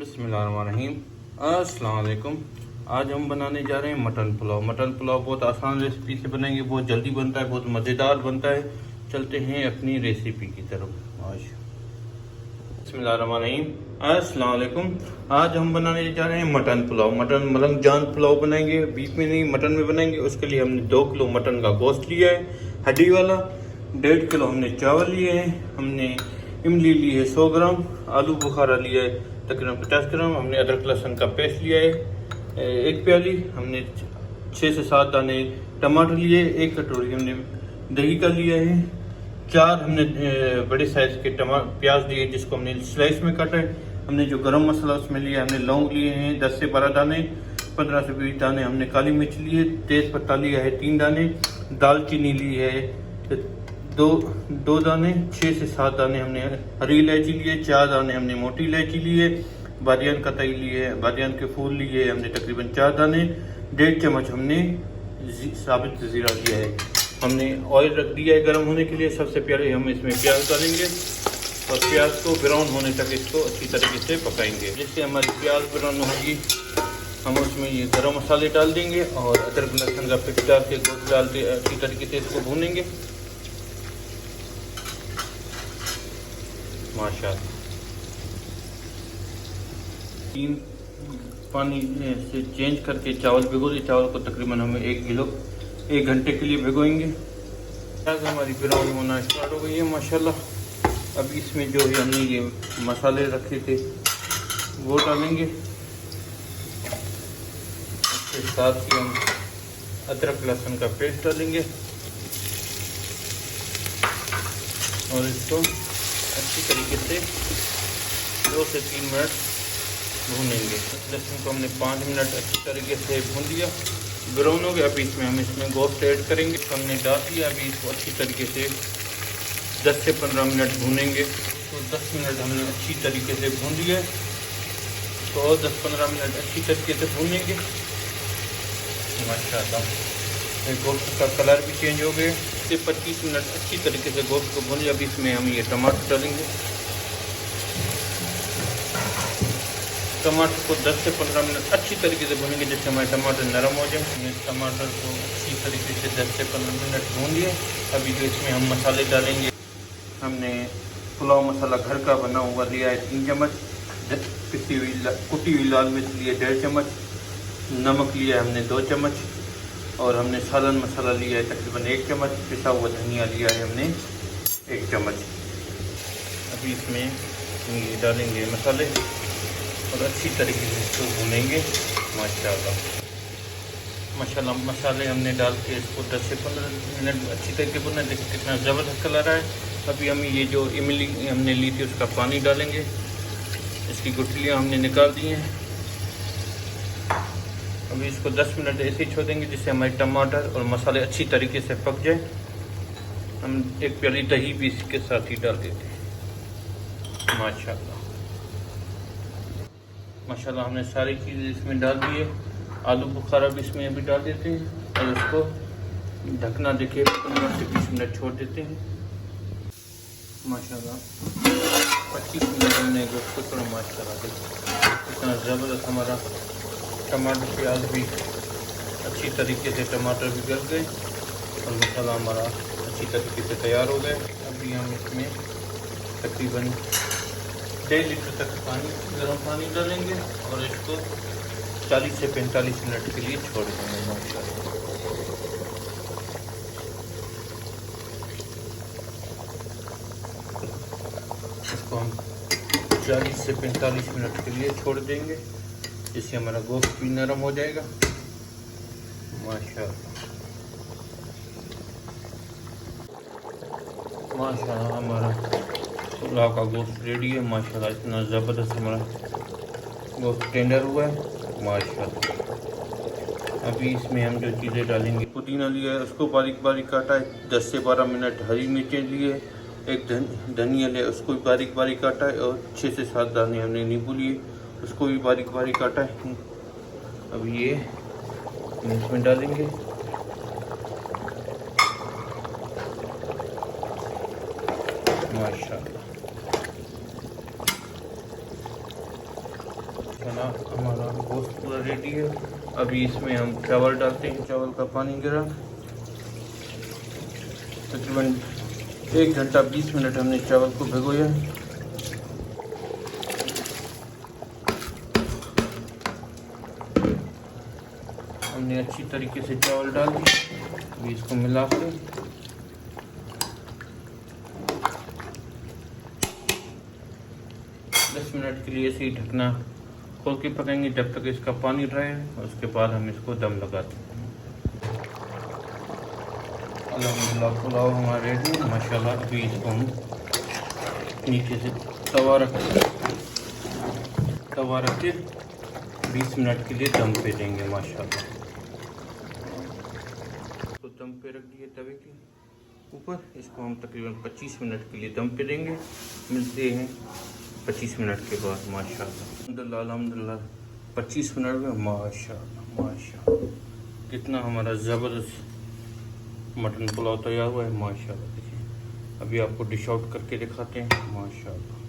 बिस्मिल्लाहिर्रहमानिर्रहीम। अस्सलाम वालेकुम। आज हम बनाने जा रहे हैं मटन पुलाव। मटन पुलाव बहुत आसान रेसिपी से बनाएंगे, बहुत जल्दी बनता है, बहुत मज़ेदार बनता है। चलते हैं अपनी रेसिपी की तरफ। आज बिस्मिल्लाहिर्रहमानिर्रहीम। अस्सलाम वालेकुम। आज हम बनाने जा रहे हैं मटन पुलाव। मटन मलंग जान पुलाव बनाएंगे, बीफ में नहीं मटन में बनाएंगे। उसके लिए हमने 2 किलो मटन का गोश्त लिया है, हड्डी वाला। 1.5 किलो हमने चावल लिए हैं। हमने इमली ली है 100 ग्राम। आलू बुखारा लिया है तकरीबन 50 ग्राम। हमने अदरक लहसुन का पेस्ट लिया है 1 प्याली। हमने 6 से 7 दाने टमाटर लिए। 1 कटोरी हमने दही का लिया है। 4 हमने बड़े साइज़ के प्याज लिए जिसको हमने स्लाइस में काटा है। हमने जो गरम मसाला उसमें लिया, हमने लौंग लिए हैं 10 से 12 दाने। 15 से 20 दाने हमने काली मिर्च ली है। तेज़ पत्ता लिया है 3 दाने। दालचीनी ली है दो दाने। 6 से 7 दाने हमने हरी इलायची लिए। 4 दाने हमने मोटी इलायची लिए। बादियान का तई लिए, बादियान के फूल लिए हमने तकरीबन 4 दाने। 1.5 चम्मच हमने साबित ज़ीरा लिया है। हमने ऑयल रख दिया है गर्म होने के लिए। सबसे पहले हम इसमें प्याज डालेंगे और प्याज को ब्राउन होने तक इसको अच्छी तरीके से पकाएंगे। जिससे हमारी प्याज ब्राउन होगी, हम उसमें ये गरम मसाले डाल देंगे और अदरक लहसुन का पेस्ट डाल के गोश्त डाल के अच्छी तरीके से इसको भूनेंगे। माशाल्लाह 3 पानी से चेंज करके चावल भिगो दिए। चावल को तकरीबन हमें 1 घंटे के लिए भिगोएंगे। प्याज हमारी ब्राउन होना स्टार्ट हो गई है माशाल्लाह। अब इसमें जो है हमने ये मसाले रखे थे वो डालेंगे। उसके साथ ही हम अदरक लहसुन का पेस्ट डालेंगे और इसको अच्छी तरीके से 2 से 3 मिनट भूनेंगे। लहसुन को हमने 5 मिनट अच्छी तरीके से भून दिया, ब्राउन हो गया। अभी हम इसमें गोश्त ऐड करेंगे। हमने डाल दिया। अभी इसको अच्छी तरीके से 10 से 15 मिनट भूनेंगे। तो 10 मिनट हमने अच्छी तरीके से भून लिया। तो 10-15 मिनट अच्छी तरीके से भूनेंगे माशाल्लाह। गोश्त का कलर भी चेंज हो गया। से 25 मिनट अच्छी तरीके से गोश्त को भून। अब इसमें हम ये टमाटर डालेंगे। टमाटर को 10 से 15 मिनट अच्छी तरीके से भूनेंगे जिससे हमारे टमाटर नरम हो जाए। हमने टमाटर को अच्छी तरीके से 10 से 15 मिनट भून लिए। अभी जो इसमें हम मसाले डालेंगे, हमने पुलाव मसाला घर का बना हुआ लिया है 3 चम्मच। कुटी हुई लाल मिर्च लिए 1.5 चम्मच। नमक लिया है हमने 2 चम्मच और हमने सालन मसाला लिया है तकरीबन 1 चम्मच। पिसा हुआ धनिया लिया है हमने 1 चम्मच। अभी इसमें ये डालेंगे मसाले और अच्छी तरीके से इसको भूनेंगे माशाल्लाह। मसाले हमने डाल के इसको 10 से 15 मिनट अच्छी तरीके से भुना। देखिए कितना ज़बरदस्त कलर आया है। अभी हम ये जो इमली हमने ली थी उसका पानी डालेंगे। इसकी गुठलियाँ हमने निकाल दी हैं। अभी इसको 10 मिनट ऐसे ही छोड़ देंगे जिससे हमारे टमाटर और मसाले अच्छी तरीके से पक जाए। हम 1 प्याली दही भी इसके साथ ही डाल देते हैं माशाल्लाह। हमने सारी चीज़ें इसमें डाल दी है। आलू बुखारा भी इसमें अभी डाल देते हैं और इसको ढकना देखिए 15 से 20 मिनट छोड़ देते हैं माशाल्लाह। 25 मिनट हमने इसको थोड़ा माशाल्लाह देखिए कितना ज़बरदस्त हमारा टमाटर प्याज भी अच्छी तरीके से टमाटर भी गल गए और मसाला हमारा अच्छी तरीके से तैयार हो गया। अभी हम इसमें तकरीबन 1.5 लीटर तक गर्म पानी डालेंगे और इसको 40 से 45 मिनट के लिए छोड़ देंगे माशाल्लाह। इसको हम 40 से 45 मिनट के लिए छोड़ देंगे जिससे हमारा गोश्त भी नरम हो जाएगा माशाल्लाह। हमारा पुलाव का गोश्त रेडी है माशाल्लाह। इतना ज़बरदस्त हमारा गोश्त टेंडर हुआ है माशाल्लाह। अभी इसमें हम जो चीज़ें डालेंगे, पुदीना लिया है उसको बारीक बारीक काटा है 10 से 12 मिनट। हरी मिर्चें लिए, 1 धनिया लिया उसको भी बारीक बारीक काटा है और 6 से 7 दाने हमने नींबू लिए उसको भी बारीक बारीक काटा है। अब ये इसमें डालेंगे माशाल्लाह। माशाल्लाह हमारा गोश्त पूरा रेडी है। अभी इसमें हम चावल डालते हैं। चावल का पानी गिरा, तकरीबन 1 घंटा 20 मिनट हमने चावल को भिगोया। हमने अच्छी तरीके से चावल डाल दिए। अभी इसको मिला के 10 मिनट के लिए ऐसे ही ढकना खोल के पकाएंगे जब तक इसका पानी ड्राई है। उसके बाद हम इसको दम लगाते हैं। अल्हम्दुलिल्लाह पुलाव हमारा रेडी है माशाल्लाह। अभी इसको हम नीचे से तवा रख के 20 मिनट के लिए दम पे देंगे माशाल्लाह। तो दम पे रख दिए तवे के ऊपर। इसको हम तकरीबन 25 मिनट के लिए दम पे देंगे। मिलते हैं 25 मिनट के बाद माशाल्लाह। अल्हम्दुलिल्लाह 25 मिनट में माशाल्लाह कितना हमारा ज़बरदस्त मटन पुलाव तैयार हुआ है माशाल्लाह। देखिए अभी आपको डिश आउट करके दिखाते हैं माशाल्लाह।